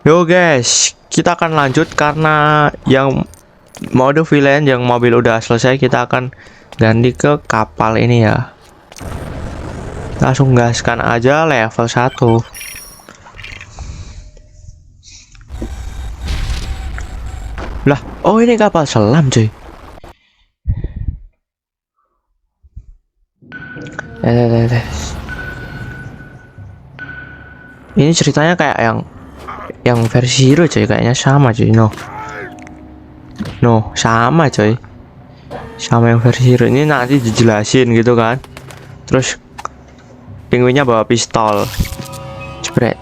Yo guys, kita akan lanjut karena yang mode villain yang mobil udah selesai, kita akan ganti ke kapal ini ya. Langsung gaskan aja level 1. Lah, oh ini kapal selam cuy. Ini ceritanya kayak yang versi hero cuy, kayaknya sama cuy. No, sama cuy, sama yang versi hero. Ini nanti dijelasin gitu kan. Terus penguinnya bawa pistol, jebret.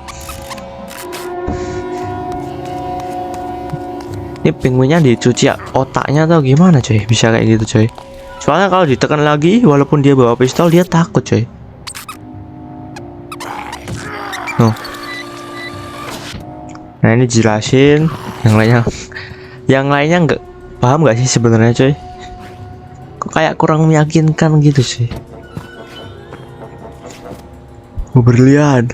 Ini penguinnya dicuci otaknya atau gimana cuy, bisa kayak gitu cuy. Soalnya kalau ditekan lagi walaupun dia bawa pistol dia takut cuy. Nah ini jelasin, yang lainnya nggak paham nggak sih sebenarnya cuy? Kok kayak kurang meyakinkan gitu sih. Berlian.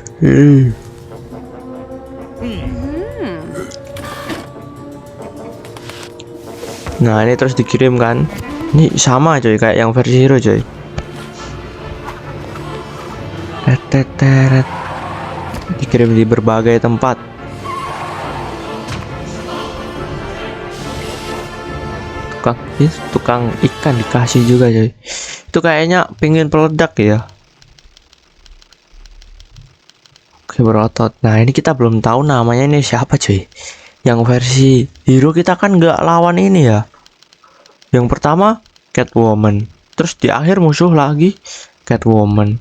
Nah ini terus dikirim kan. Ini sama coy kayak yang versi hero coy. Teret. Dikirim di berbagai tempat. Tukang ikan dikasih juga coy. Itu kayaknya pingin peledak ya. Oke berotot. Nah ini kita belum tahu namanya ini siapa cuy. Yang versi hero kita kan nggak lawan ini ya. Yang pertama Catwoman, terus di akhir musuh lagi Catwoman.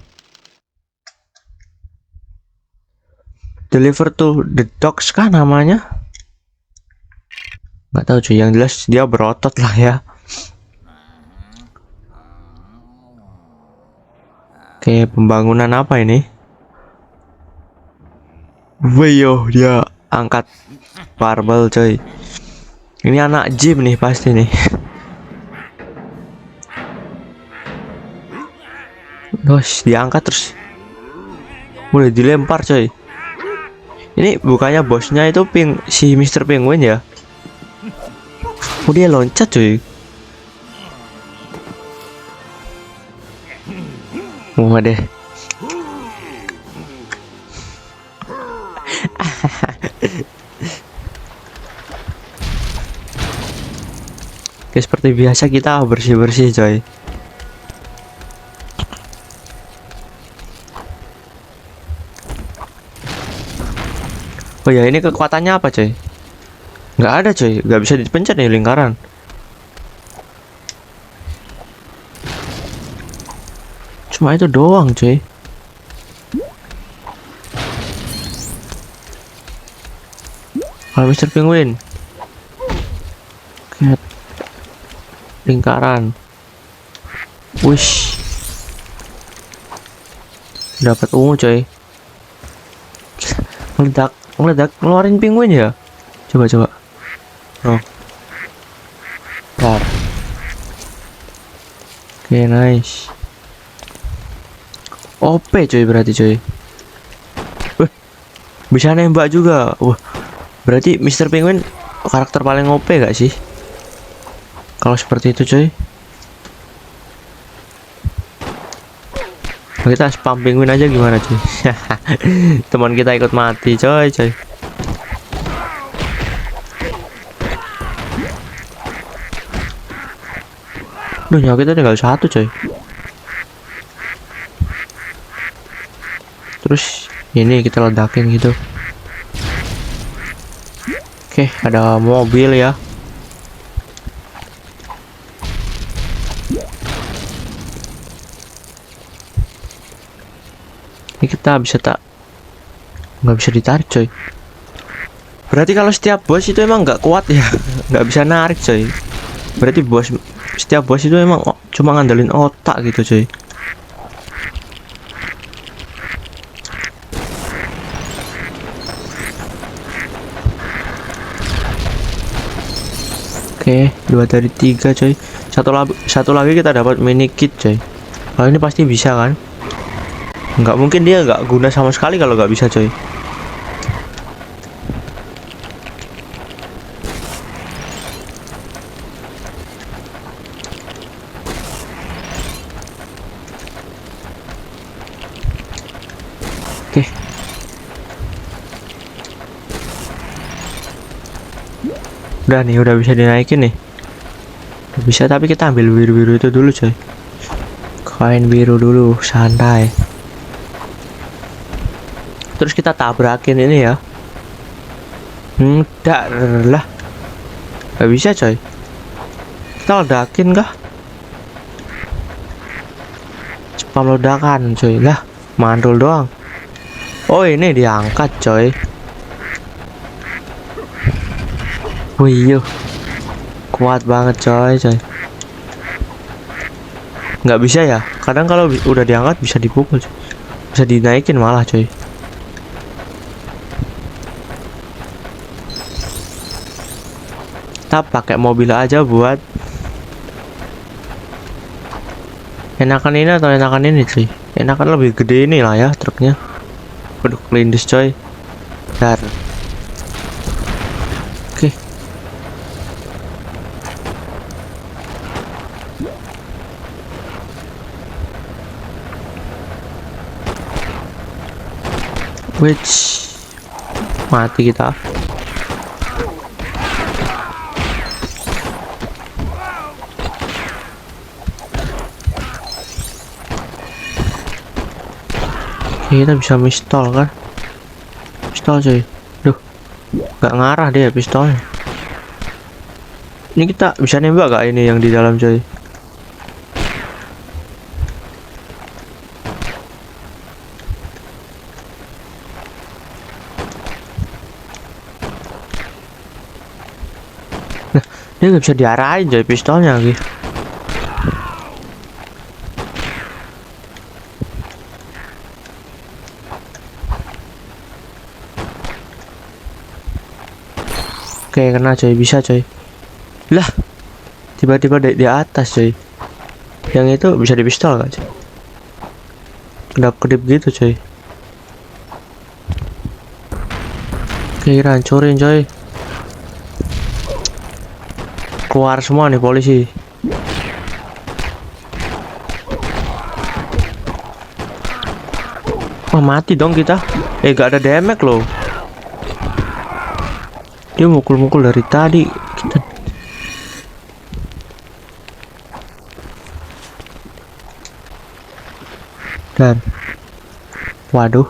Deliver to the dogs kah namanya? Nggak tahu cuy, yang jelas dia berotot lah ya. Oke, pembangunan apa ini? Weyo, dia angkat barbel coy. Ini anak gym nih pasti nih. Terus diangkat terus mulai dilempar coy. Ini bukannya bosnya itu si Mr. Penguin ya? Oh dia loncat cuy. Muah deh. Oke, seperti biasa kita bersih-bersih coy. Oh ya ini kekuatannya apa coy? Nggak ada coy, nggak bisa dipencet nih lingkaran. Cuma itu doang coy. Kalau Mr. Penguin, lihat lingkaran. Wish, dapat ungu coy. Meledak ngeluarin penguin ya. Coba. Oh. Bentar. Oke, nice. OP coy berarti coy. Bisa nembak juga. Wah. Berarti Mr. Penguin karakter paling OP gak sih? Kalau seperti itu coy. Kita spam penguin aja gimana cuy. Teman kita ikut mati coy. Duh nyawa kita tinggal 1 coy. Terus ini kita ledakin gitu. Oke ada mobil ya. Ini kita bisa nggak bisa ditarik coy. Berarti kalau setiap bos itu emang nggak kuat ya. Nggak bisa narik coy. Berarti setiap bos itu emang cuma ngandelin otak gitu coy. Oke 2 dari 3 coy. Satu lagi kita dapat mini kit coy. Kalau ini pasti bisa kan? Nggak mungkin dia nggak guna sama sekali kalau nggak bisa coy. Udah nih, udah bisa dinaikin nih. Bisa, tapi kita ambil biru-biru itu dulu coy. Koin biru dulu, santai. Terus kita tabrakin ini ya. Enggak lah. Gak bisa coy. Kita ledakin kah? Spam ledakan coy. Lah, mantul doang. Oh ini diangkat coy. Wih, kuat banget coy. Nggak bisa ya, kadang kalau udah diangkat bisa dipukul coy. Bisa dinaikin malah coy. Kita pakai mobil aja buat enakan ini atau enakan ini cuy. Enakan lebih gede ini lah ya truknya. Waduh, kelindes coy. Bentar. Oke. Which mati kita. Oke, kita bisa pistol kan? Pistol coy. Duh, nggak ngarah dia pistolnya. Ini kita bisa nembak gak ini yang di dalam coy? Nah, dia nggak bisa diarahin coy pistolnya lagi. Oke, kena coy, bisa coy. Lah, tiba-tiba di atas coy. Yang itu bisa di pistol gak coy? Kedap-kedip gitu coy. Oke, kita hancurin coy. Keluar semua nih polisi. Wah, mati dong kita. Gak ada damage loh. Dia mukul-mukul dari tadi kita. Dan waduh,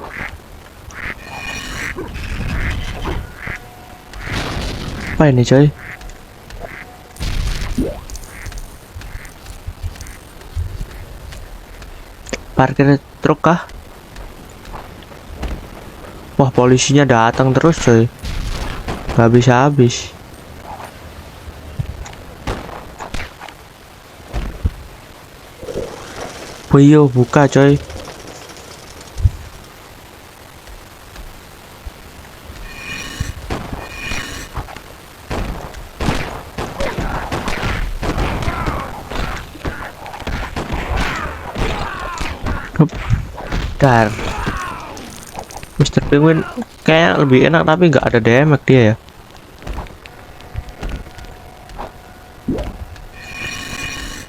apa ini coy? Parkir truk kah? Wah, polisinya datang terus coy. Gak bisa habis. Wih, buka coy. Dar. Mr. Penguin kayak lebih enak tapi nggak ada damage dia ya.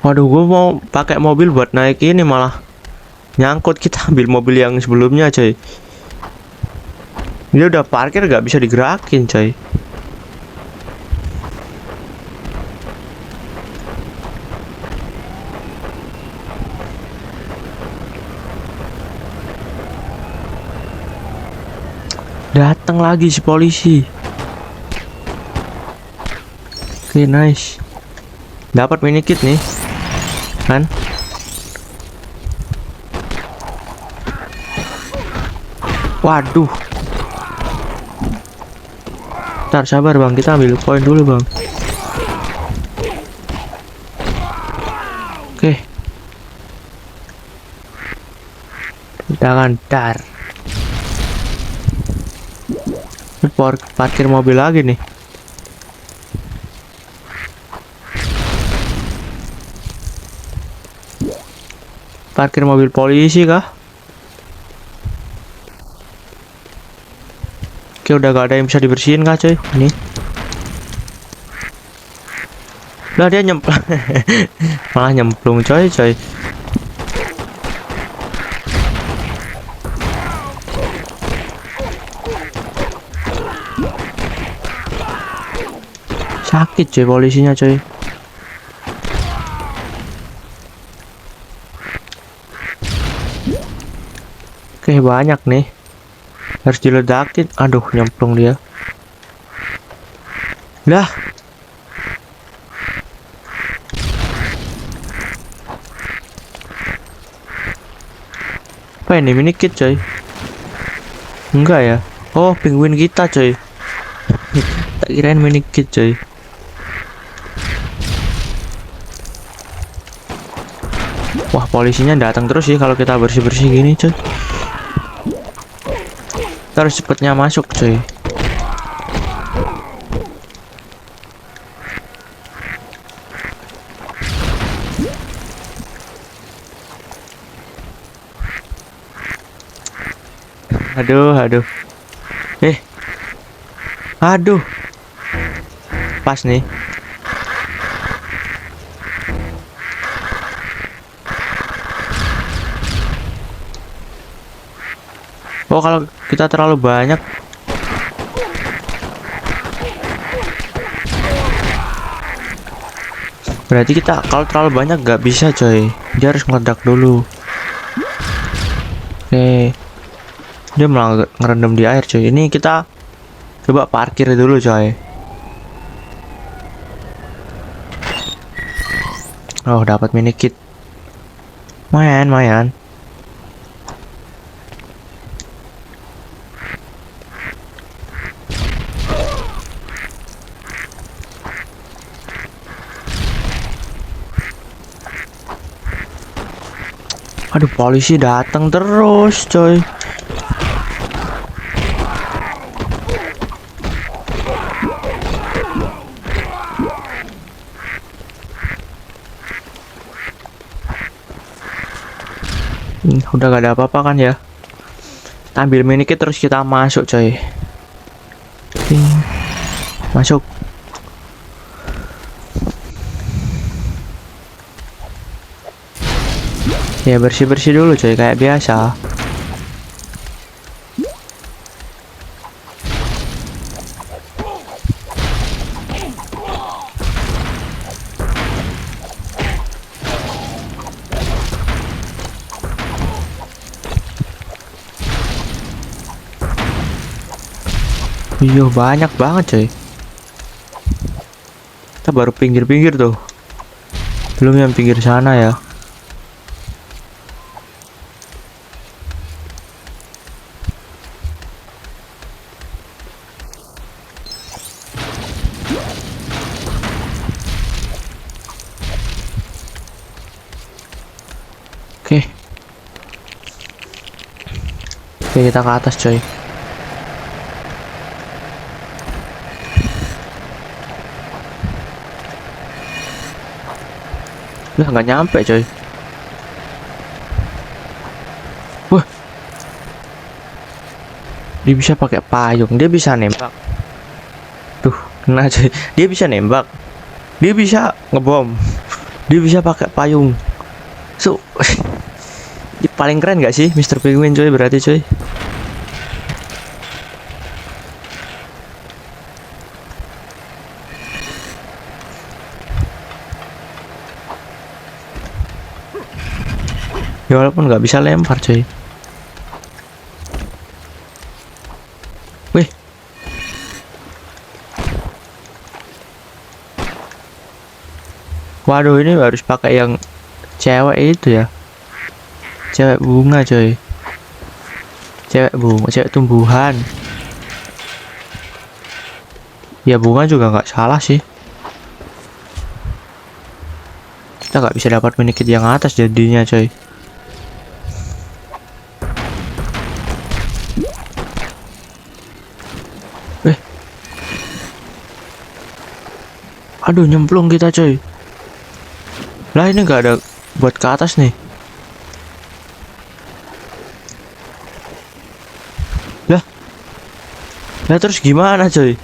Waduh, gue mau pakai mobil buat naik ini malah nyangkut. Kita ambil mobil yang sebelumnya coy. Dia udah parkir nggak bisa digerakin coy. Datang lagi si polisi. Oke, nice. Dapat mini kit nih. Kan? Waduh. Ntar sabar bang, kita ambil poin dulu bang. Oke. Kita akan dar. Parkir mobil lagi nih. Parkir mobil polisi kah? Oke, udah gak ada yang bisa dibersihin kah coy? Ini. Udah dia nyemplung. Malah nyemplung coy. Sakit coy polisinya coy. Oke banyak nih. Harus diledakin. Aduh nyemplung dia. Lah. Apa ini mini kit coy? Enggak ya. Oh penguin kita coy. Tak kirain mini kit coy. Wah polisinya datang terus sih kalau kita bersih-bersih gini coy. Kita harus cepetnya masuk coy. Aduh. Aduh. Pas nih. Oh kalau kita terlalu banyak. Berarti kita kalau terlalu banyak nggak bisa coy. Dia harus meledak dulu. Oke. Dia malah ngerendam di air coy. Ini kita coba parkir dulu coy. Oh dapat mini kit. Mayan. Aduh polisi datang terus coy. Udah gak ada apa-apa kan ya. Ambil mini kit terus kita masuk coy. Masuk. Ya bersih-bersih dulu coy kayak biasa. Iya banyak banget coy. Kita baru pinggir-pinggir tuh. Belum yang pinggir sana ya. Oke. Oke kita ke atas coy. Lah nggak nyampe coy. Wah. Dia bisa pakai payung, dia bisa nembak. Tuh, kena coy. Dia bisa nembak. Dia bisa ngebom. Dia bisa pakai payung. So, dia paling keren gak sih Mr. Penguin coy berarti coy. Ya walaupun nggak bisa lempar coy. Wih. Waduh ini harus pakai yang cewek itu ya. Cewek bunga coy. Cewek bunga, cewek tumbuhan. Ya bunga juga nggak salah sih. Kita nggak bisa dapat mini kit yang atas jadinya coy. Aduh nyemplung kita coy. Lah ini nggak ada buat ke atas nih. Lah terus gimana coy?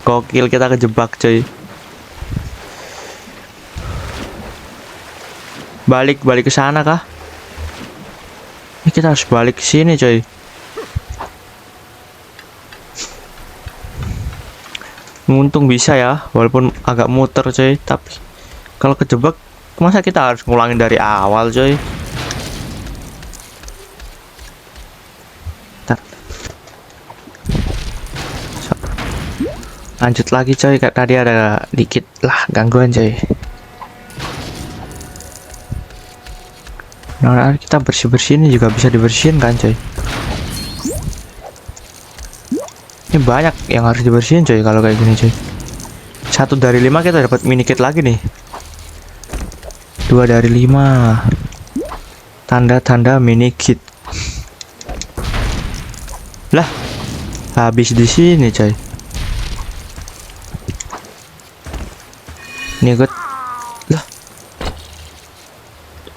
Gokil kita kejebak coy. Balik ke sana kah? Ini kita harus balik ke sini coy. Untung bisa ya, walaupun agak muter coy. Tapi kalau kejebak, masa kita harus ngulangin dari awal coy. Ntar. Lanjut lagi coy, kayak tadi ada dikit lah gangguan coy. Nah, kita bersih-bersih ini juga bisa dibersihin kan coy. Ini banyak yang harus dibersihin coy kalau kayak gini coy. 1 dari 5 kita dapat mini kit lagi nih. 2 dari 5. Tanda-tanda mini kit. Lah, habis di sini coy. Ini gue. Lah.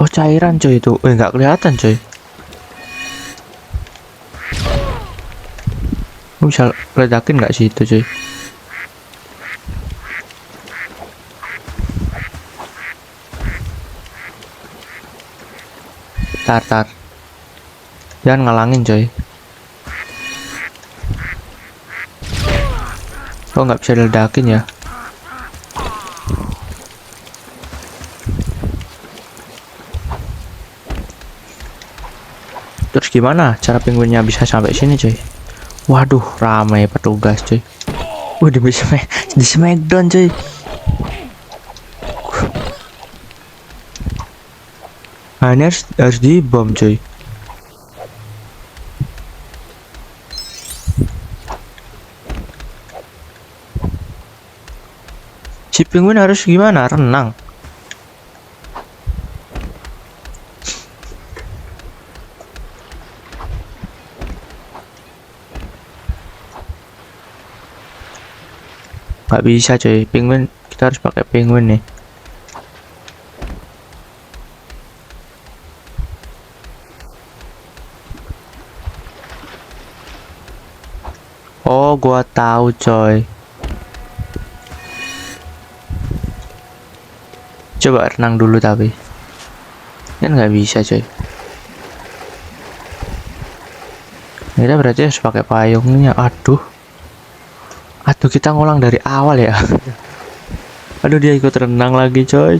Oh, cairan coy itu. Nggak kelihatan coy. Bisa ledakin nggak sih itu cuy? Tar. Jangan ngalangin coy. Oh, nggak bisa ledakin ya? Terus gimana cara penguinnya bisa sampai sini coy? Waduh, ramai petugas cuy. Di smackdown cuy. Nah, ini harus dibom cuy. Si penguin harus gimana? Renang. Nggak bisa coy, penguin kita harus pakai penguin nih. Oh, gua tahu coy. Coba renang dulu tapi kan nggak bisa coy. Kita berarti harus pakai payungnya. Aduh, kita ngulang dari awal ya. Aduh, dia ikut renang lagi coy.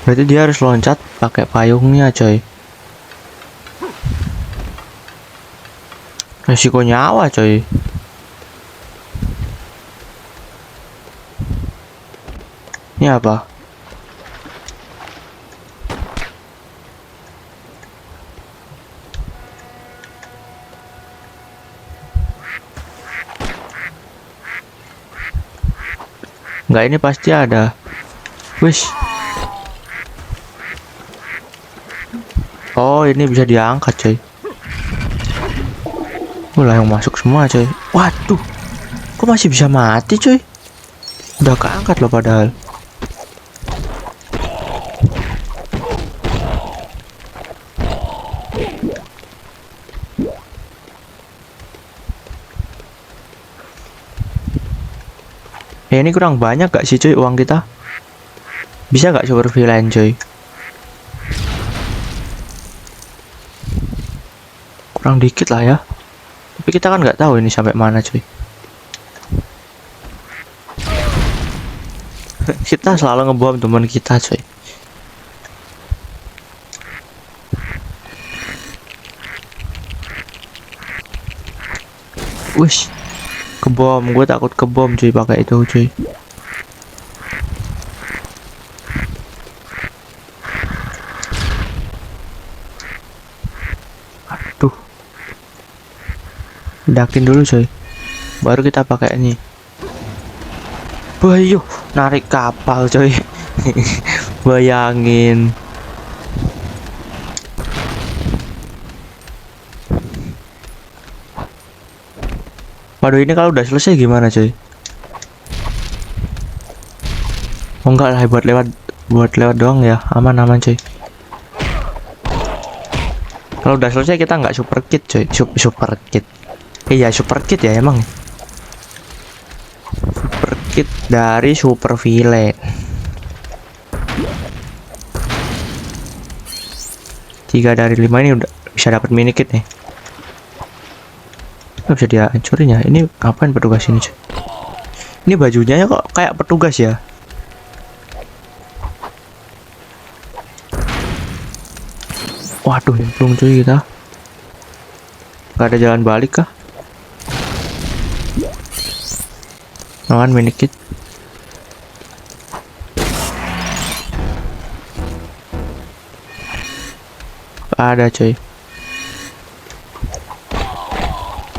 Berarti dia harus loncat pakai payungnya coy. Resiko nyawa coy. Ini apa? Enggak, ini pasti ada. Wish. Oh, ini bisa diangkat coy. Mulai yang masuk semua coy. Waduh, kok masih bisa mati coy? Udah keangkat loh padahal. Ini kurang banyak gak sih cuy uang kita? Bisa gak super villain cuy? Kurang dikit lah ya. Tapi kita kan nggak tahu ini sampai mana cuy. Kita selalu ngebom teman kita cuy. Wish, kebom, gue takut kebom cuy pakai itu cuy. Aduh, ledakin dulu cuy, baru kita pakai ini. Bayu, narik kapal cuy. Bayangin. Waduh, ini kalau udah selesai gimana cuy? Oh enggak lah, buat lewat doang ya, aman cuy. Kalau udah selesai kita nggak super kit cuy, super kit. Iya super kit ya emang. Super kit dari super villain. 3 dari 5 ini udah bisa dapat mini kit nih. Nggak bisa dia hancurin ya. Ini ngapain petugas ini cuy? Ini bajunya ya kok kayak petugas ya. Waduh, belum cuy kita. Gak ada jalan balik kah? Nawan mini kit. Ada cuy.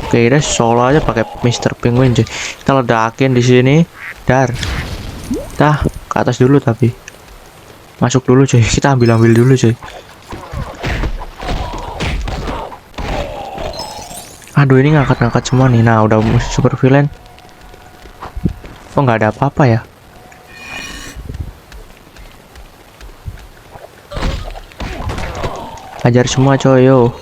Oke, kita solo aja pakai Mr. Penguin cuy. Kita ledakin di sini. Dar. Kita ke atas dulu tapi. Masuk dulu cuy. Kita ambil dulu cuy. Aduh, ini ngangkat-ngangkat semua nih. Nah, udah super villain. Oh, nggak ada apa-apa ya. Hajar semua coy, yo.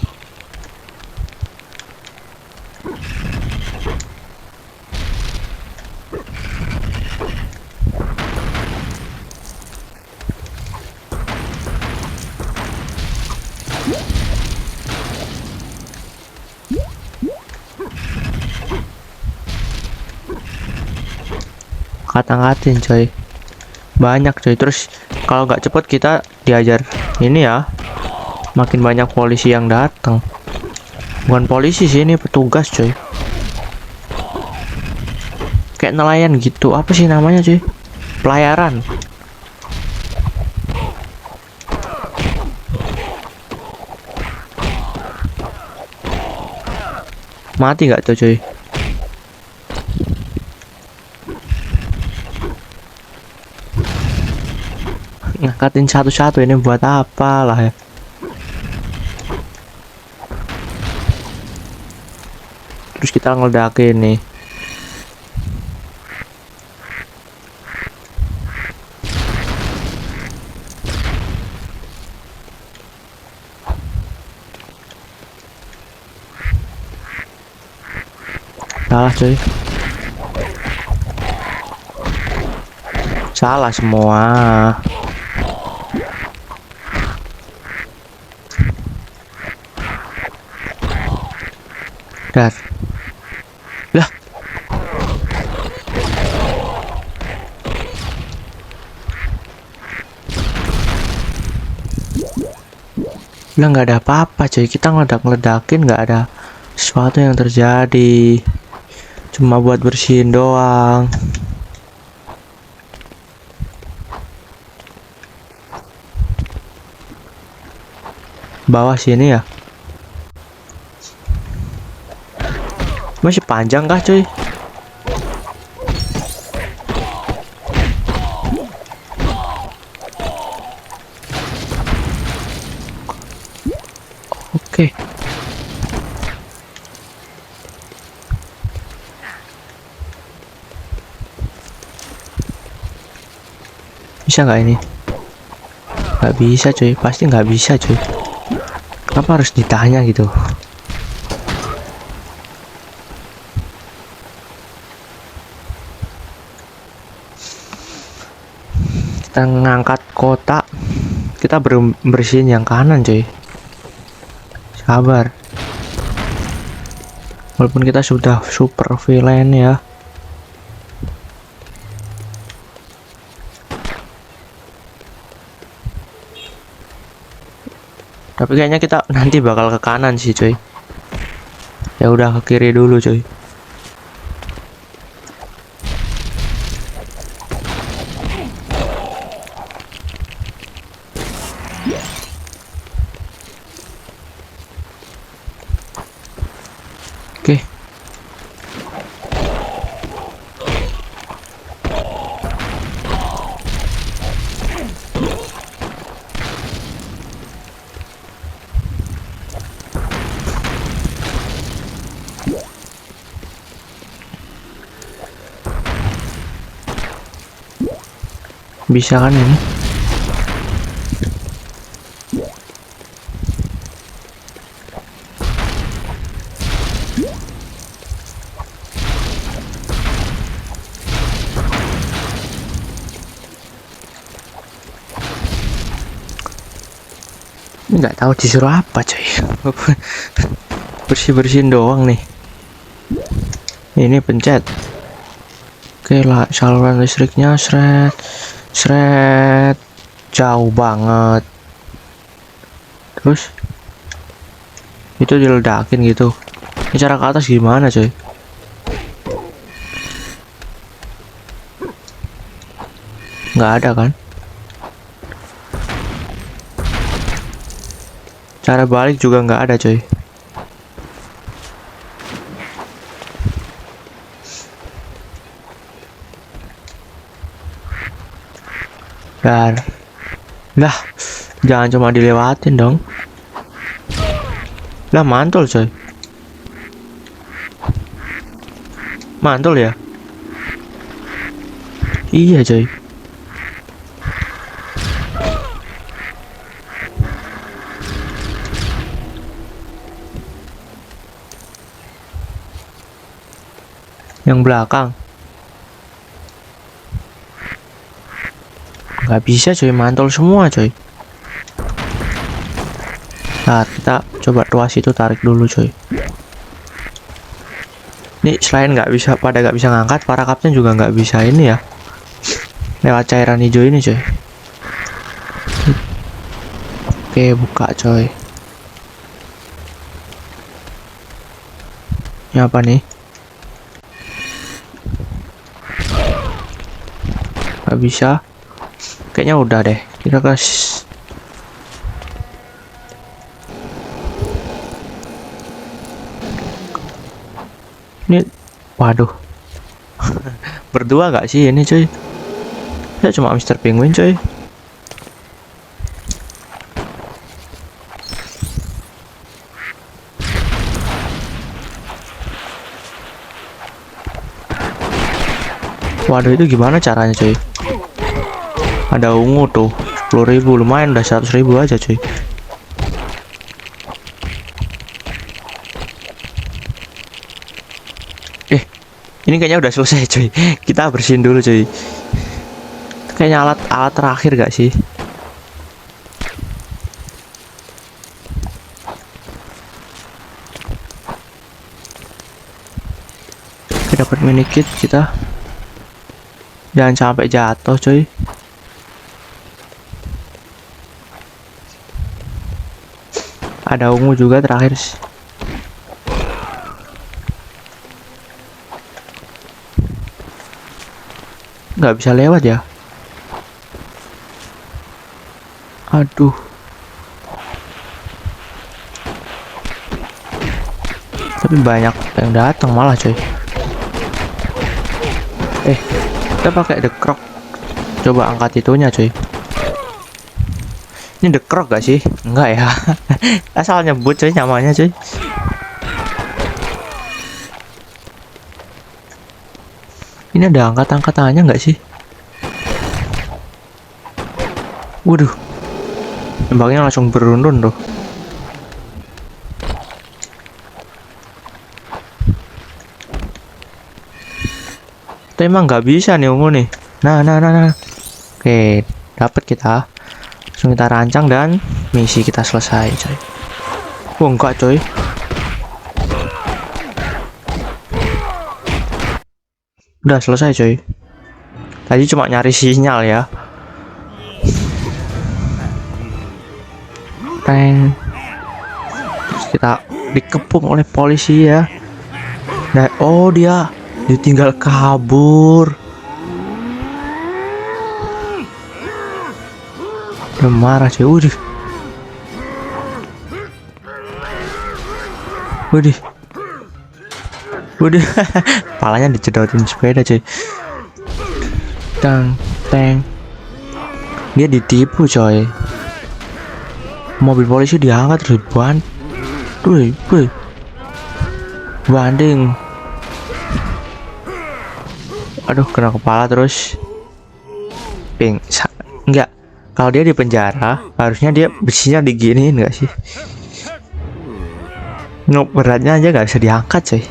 Angkat-angkatin coy, banyak coy. Terus kalau nggak cepet kita diajar ini ya, makin banyak polisi yang datang. Bukan polisi sih, ini petugas coy, kayak nelayan gitu. Apa sih namanya cuy? Pelayaran. Mati nggak tuh cuy? Ngangkatin satu-satu ini buat apa lah ya? Terus kita ngeledakin nih. Salah cuy. Salah semua. Dar. Lah. Lah, nggak ada apa-apa cuy. Kita ngeledak-ngeledakin, nggak ada sesuatu yang terjadi. Cuma buat bersihin doang. Bawah sini ya. Masih panjang kah cuy? Oke. Bisa nggak ini? Nggak bisa cuy, pasti nggak bisa cuy. Kenapa harus ditanya gitu? Kita ngangkat kotak, kita bersihin yang kanan cuy. Sabar. Walaupun kita sudah super villain ya. Tapi kayaknya kita nanti bakal ke kanan sih cuy. Ya udah, ke kiri dulu cuy. Oke. Bisa kan ini? Ini nggak tahu disuruh apa coy. Bersih-bersihin doang nih. Ini pencet. Oke lah, saluran listriknya seret seret jauh banget. Terus itu diledakin gitu. Ini cara ke atas gimana coy? Nggak ada kan? Cara balik juga nggak ada coy. Dan lah, jangan cuma dilewatin dong. Lah mantul coy. Mantul ya? Iya coy. Yang belakang nggak bisa coy, mantul semua coy. Nah, kita coba tuas itu tarik dulu coy. Ini selain nggak bisa ngangkat, para kapten juga nggak bisa ini ya, lewat cairan hijau ini coy. Oke, buka coy. Ini apa nih? Nggak bisa. Kayaknya udah deh. Kita kasih. Ini, waduh. Berdua gak sih ini coy? Ya cuma Mr. Penguin coy. Waduh, itu gimana caranya coy? Ada ungu tuh 10.000, lumayan, udah 100.000 aja cuy. Ini kayaknya udah selesai cuy. Kita bersihin dulu cuy. Kayaknya alat terakhir gak sih? Kita dapat mini kit kita. Jangan sampai jatuh cuy. Ada ungu juga terakhir. Nggak bisa lewat ya. Aduh. Tapi banyak yang datang malah coy. Kita pakai the croc. Coba angkat itunya coy. Ini the croc gak sih? Enggak ya. Asal nyebut coy namanya coy. Ini ada angkat-angkatannya nggak sih? Waduh, tembaknya langsung beruntun tuh. Tapi emang nggak bisa nih ungu nih. Nah. Oke, dapat kita. Langsung kita rancang dan misi kita selesai coy. Wah, enggak coy. Udah selesai coy. Tadi cuma nyari sinyal ya. Tank. Terus kita dikepung oleh polisi ya. Nah, oh dia ditinggal kabur. Udah marah coy. Waduh. Palanya dicedotin sepeda cuy. Tank. Dia ditipu coy. Mobil polisi diangkat terus banding. Aduh, kena kepala terus. Enggak. Kalau dia di penjara, harusnya dia besinya diginiin nggak sih? Beratnya aja nggak bisa diangkat coy.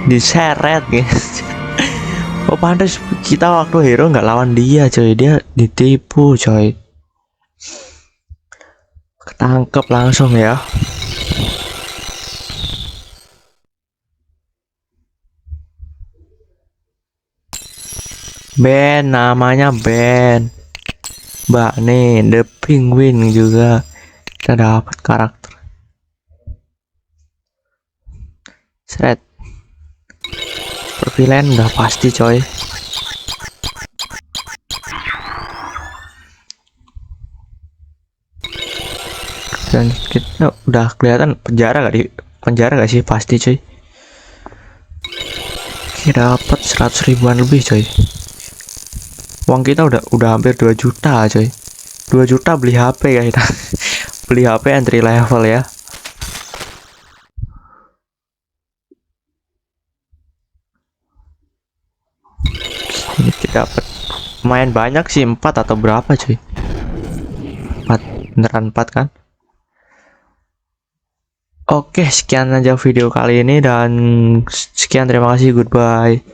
Diseret guys. Oh pantas kita waktu hero nggak lawan dia coy, dia ditipu coy. Ketangkep langsung ya. Ben, namanya Ben. Mbak nih, The Penguin juga. Kita dapat karakter. Seret. Super villain udah pasti coy. Dan kita udah kelihatan penjara gak sih, pasti coy. Kita dapat 100 ribuan lebih coy. Uang kita udah hampir 2 juta coy. 2 juta beli HP ya kita. Beli HP entry level ya. Ini kita dapat lumayan banyak sih, 4 atau berapa coy. 4, beneran 4 kan. Oke, sekian aja video kali ini dan sekian, terima kasih, goodbye.